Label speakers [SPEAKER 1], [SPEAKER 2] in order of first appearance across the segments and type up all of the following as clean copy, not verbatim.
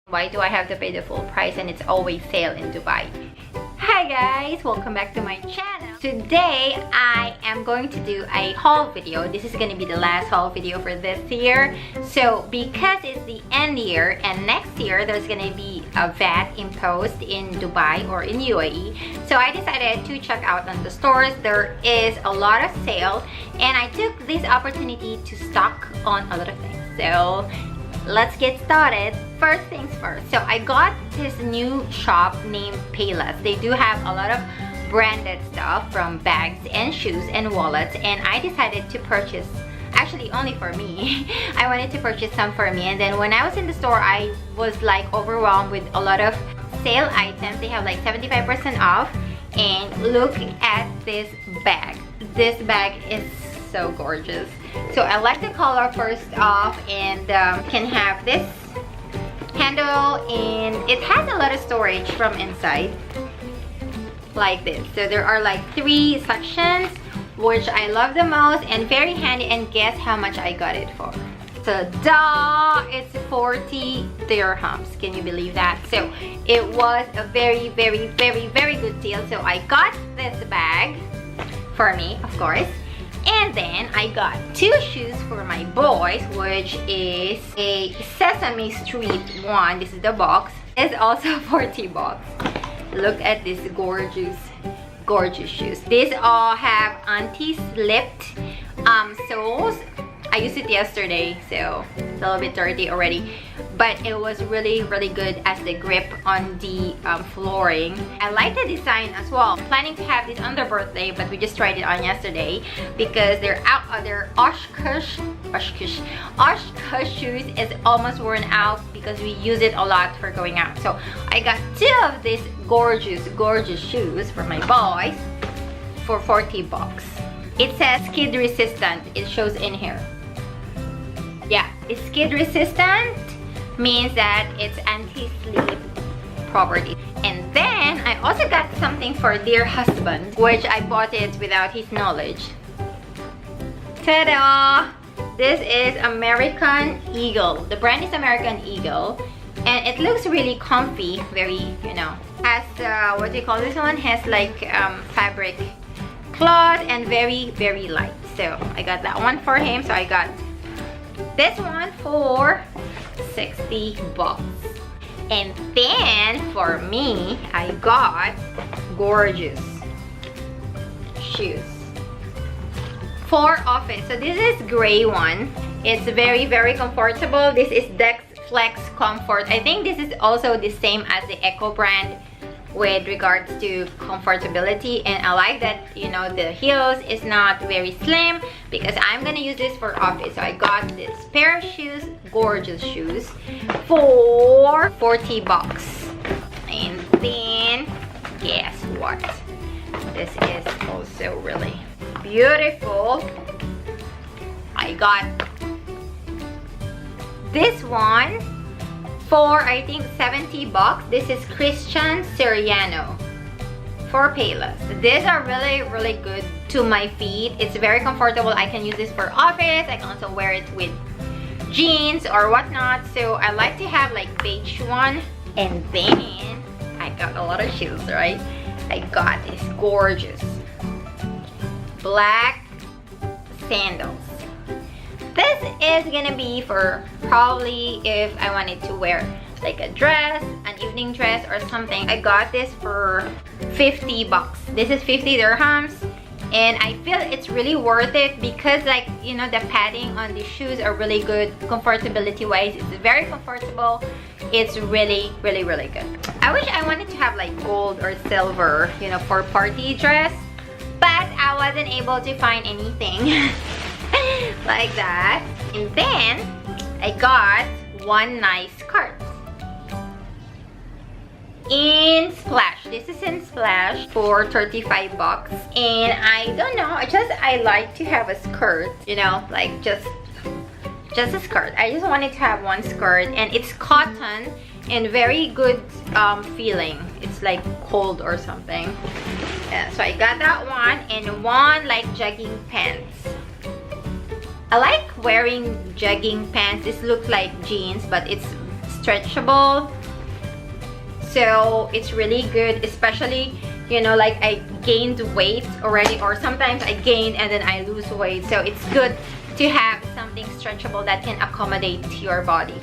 [SPEAKER 1] Why do I have to pay the full price and it's always sale in Dubai? Hi guys, welcome back to my channel. Today I am going to do a haul video. This is going to be the last haul video for this year. So because it's the end year and next year there's going to be a VAT imposed in Dubai or in UAE, so I decided to check out on the stores. There is a lot of sale and I took this opportunity to stock on a lot of things. So let's get started. First things first, so I got this new shop named Payless. They do have a lot of branded stuff from bags and shoes and wallets, and I decided to purchase, actually only for me. I wanted to purchase some for me, and then when I was in the store I was like overwhelmed with a lot of sale items. They have like 75% off, and look at this bag. This bag is so gorgeous. So I like the color first off, and can have this handle, and it has a lot of storage from inside like this. So there are like 3 sections, which I love the most and very handy. And guess how much I got it for? So it's 40 dirhams. Can you believe that? So it was a very good deal. So I got this bag for me, of course. And then I got 2 shoes for my boys, which is a Sesame Street one. This is the box. It's also 40 bucks. Look at these gorgeous shoes. These all have anti-slipped soles. I used it yesterday, so it's a little bit dirty already, but it was really good as the grip on the flooring. I like the design as well. I'm planning to have this on their birthday, but we just tried it on yesterday because their Oshkosh shoes is almost worn out because we use it a lot for going out. So I got 2 of these gorgeous shoes for my boys for 40 bucks. It says skid resistant. It shows in here. Yeah, it's skid resistant, means that it's anti-slip property. And then I also got something for dear husband, which I bought it without his knowledge. Ta-da! This is American Eagle. The brand is American Eagle, and it looks really comfy, very, you know, has what do you call this one? Has like fabric cloth and very light. So I got that one for him. So I got this one for 60 bucks. And then for me, I got gorgeous shoes for office. So this is gray one. It's very comfortable. This is Dex Flex Comfort. I think this is also the same as the Eco brand with regards to comfortability, and I like that, you know, the heels is not very slim because I'm gonna use this for office. So I got this pair of shoes, gorgeous shoes, for 40 bucks. And then guess what? This is also really beautiful. I got this one for I think 70 bucks. This is Christian Siriano for Payless. These are really good to my feet. It's very comfortable. I can use this for office. I can also wear it with jeans or whatnot. So I like to have like beige one. And then I got a lot of shoes, right? I got these gorgeous black sandals. This is gonna be for probably if I wanted to wear like a dress, an evening dress or something. I got this for 50 bucks. This is 50 dirhams, and I feel it's really worth it because, like, you know, the padding on the shoes are really good comfortability wise. It's very comfortable. It's really good. I wish I wanted to have like gold or silver, you know, for party dress, but I wasn't able to find anything like that. And then I got one nice skirt in Splash. This is in Splash for 35 bucks, and I don't know, I like to have a skirt, you know, like just a skirt. I just wanted to have one skirt, and it's cotton and very good feeling. It's like cold or something. Yeah, so I got that one, and one like jogging pants. I like wearing jogging pants. This looks like jeans, but it's stretchable. So it's really good, especially, you know, like I gained weight already, or sometimes I gain and then I lose weight. So it's good to have something stretchable that can accommodate your body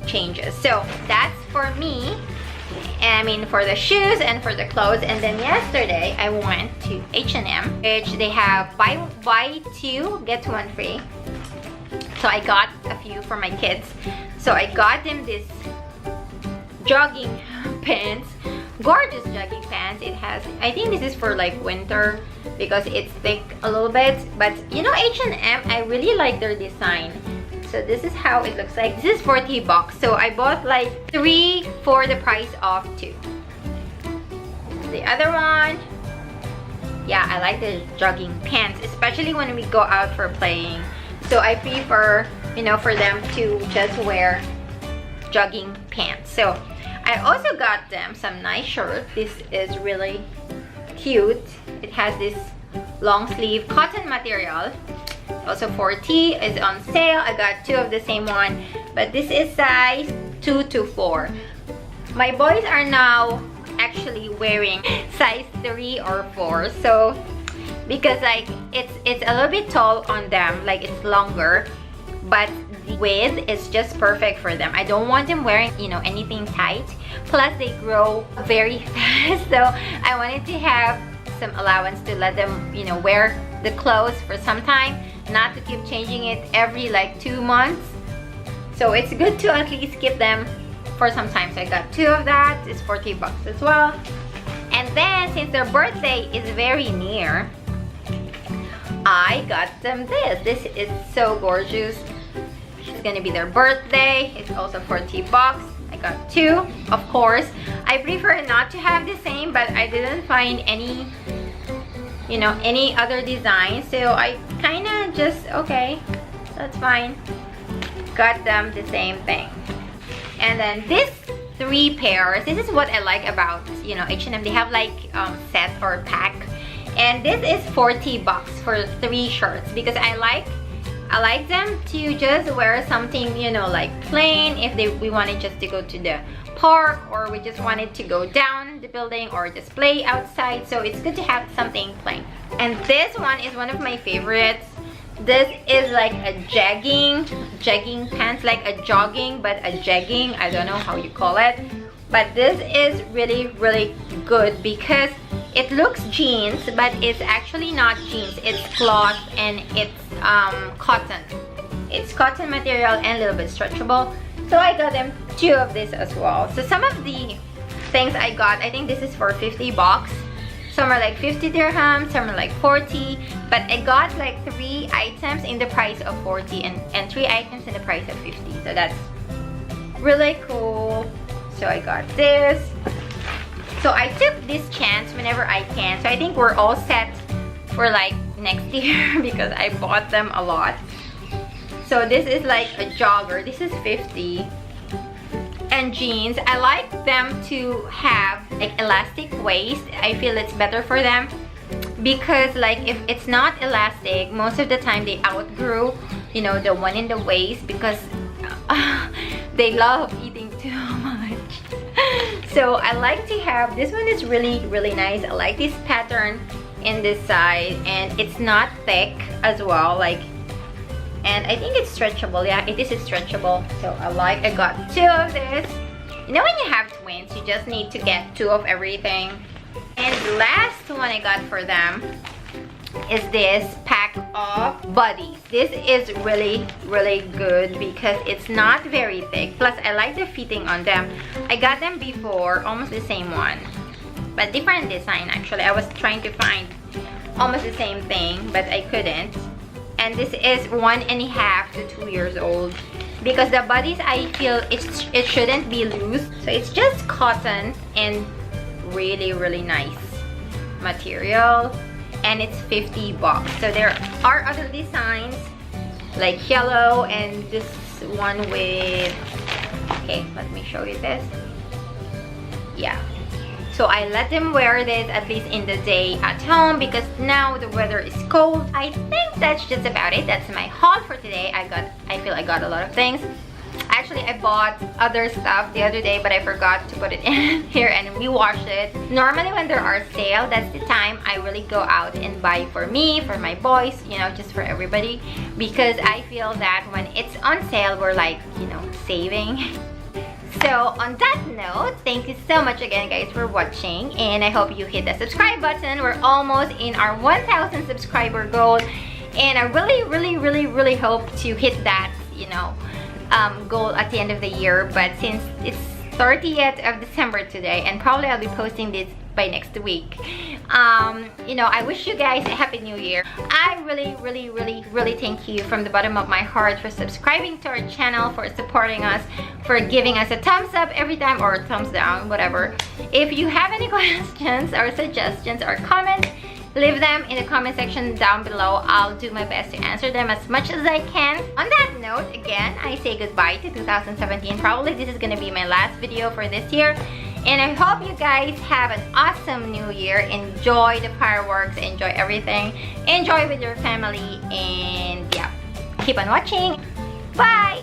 [SPEAKER 1] changes. So that's for me. I mean, for the shoes and for the clothes. And then yesterday I went to H&M, which they have buy two get one free. So I got a few for my kids. So I got them this jogging pants, gorgeous jogging pants. It has, I think this is for like winter because it's thick a little bit. But you know, H&M, I really like their design. So this is how it looks like. This is 40 bucks. So I bought like 3 for the price of 2. The other one, yeah, I like the jogging pants, especially when we go out for playing. So I prefer, you know, for them to just wear jogging pants. So I also got them some nice shirts. This is really cute. It has this long sleeve cotton material. Also 40 is on sale. I got 2 of the same one, but this is size 2 to 4. My boys are now actually wearing size 3 or 4. So because like it's a little bit tall on them, like it's longer, but the width is just perfect for them. I don't want them wearing, you know, anything tight. Plus they grow very fast, so I wanted to have some allowance to let them, you know, wear the clothes for some time, not to keep changing it every like 2 months. So it's good to at least keep them for some time. So I got 2 of that. It's 40 bucks as well. And then since their birthday is very near, I got them this. This is so gorgeous. It's gonna be their birthday. It's also 40 bucks. I got 2, of course. I prefer not to have the same, but I didn't find any, you know, any other design. So I kind of just, okay, that's fine. Got them the same thing. And then this 3 pairs, this is what I like about, you know, H&M. They have like set or pack. And this is 40 bucks for 3 shirts because I like them to just wear something, you know, like plain if we wanted just to go to the park, or we just wanted to go down the building or just play outside. So it's good to have something plain. And this one is one of my favorites. This is like a jegging pants, like a jogging but a jegging, I don't know how you call it. But this is really, really good because it looks jeans, but it's actually not jeans. It's cloth and it's cotton. It's cotton material and a little bit stretchable. So I got them 2 of this as well. So some of the things I got, I think this is for 50 bucks. Some are like 50 dirhams, some are like 40. But I got like 3 items in the price of 40 and 3 items in the price of 50. So that's really cool. So I got this. So I took this chance whenever I can. So I think we're all set for like next year because I bought them a lot. So this is like a jogger. This is 50. And jeans, I like them to have like elastic waist. I feel it's better for them because like if it's not elastic, most of the time they outgrew, you know, the one in the waist because they love eating too much. So I like to have, this one is really, really nice. I like this pattern in this side, and it's not thick as well, like, and I think it's stretchable. Yeah, it is stretchable. So I got 2 of this. You know, when you have twins, you just need to get 2 of everything. And the last one I got for them is this pack of buddies. This is really, really good because it's not very thick. Plus I like the fitting on them. I got them before, almost the same one, but different design actually. I was trying to find almost the same thing, but I couldn't. And this is 1.5 to 2 years old because the buddies, I feel it shouldn't be loose. So it's just cotton and really, really nice material. And it's 50 bucks. So there are other designs like yellow and this one with, okay, let me show you this. Yeah, so I let them wear this at least in the day at home because now the weather is cold. I think that's just about it. That's my haul for today. I feel I got a lot of things. I Actually, I bought other stuff the other day, but I forgot to put it in here and we wash it. Normally when there are sale, that's the time I really go out and buy for me, for my boys, you know, just for everybody, because I feel that when it's on sale, we're like, you know, saving. So on that note, thank you so much again, guys, for watching, and I hope you hit the subscribe button. We're almost in our 1,000 subscriber goal, and I really hope to hit that, you know, goal at the end of the year. But since it's 30th of December today, and probably I'll be posting this by next week, you know, I wish you guys a happy new year. I really thank you from the bottom of my heart for subscribing to our channel, for supporting us, for giving us a thumbs up every time, or thumbs down, whatever. If you have any questions or suggestions or comments, leave them in the comment section down below. I'll do my best to answer them as much as I can. On that note, again, I say goodbye to 2017. Probably this is gonna be my last video for this year, and I hope you guys have an awesome new year. Enjoy the fireworks, enjoy everything, enjoy with your family, and yeah, keep on watching. Bye.